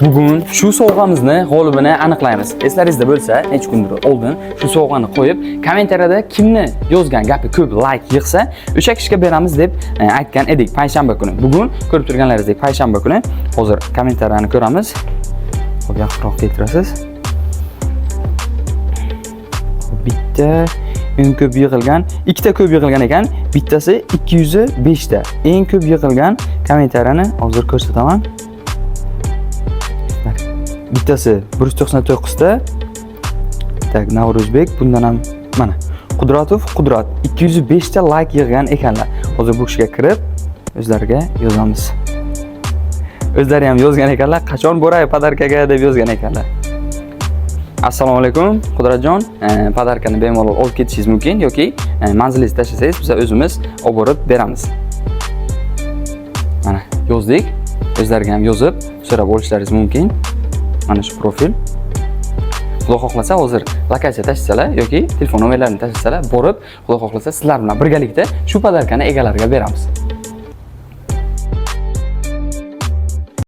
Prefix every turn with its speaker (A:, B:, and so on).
A: Bugun shu sovg'amizni g'olibini aniqlaymiz. Eslaringizda bo'lsa, necha kundir oldin shu sovg'ani qo'yib, kommentariyada kimni yozgan gapi ko'p like yig'sa, o'sha kishiga beramiz deb aytgan edik payshanba kuni. Bugun ko'rib turganlaringizdek payshanba kuni hozir kommentariyani ko'ramiz. Hop, yaqinroq keltirasiz. Bitta eng ko'p yig'ilgan, ikkita ko'p yig'ilgan ekan, bittasi 205 ta. Eng ko'p yig'ilgan kommentariyani hozir ko'rsataman. Bittasi 199 ta. Tak, Navruzbek, bundan ham mana Qudratov Qudrat 205 ta like yig'gan ekanlar. Hozir bu kishiga kirib o'zlariga yozamiz. O'zlari ham yozgan ekanlar, qachon bo'ray podarkaga deb yozgan ekanlar. Assalomu alaykum Qudratjon, podarkani bemalol olib ketishingiz mumkin yoki manzilingizni tashlasangiz biz o'zimiz olib borib beramiz. Mana yozdik. O'zlariga ham yozib so'rab olishlaringiz mumkin. Mana shu profil. Xudo xohlasa hozir lokatsiya tashlasalar yoki telefon nomerlarini tashlasalar, borib, xudo xohlasa sizlar bilan birgalikda shu podarkani egalariga beramiz.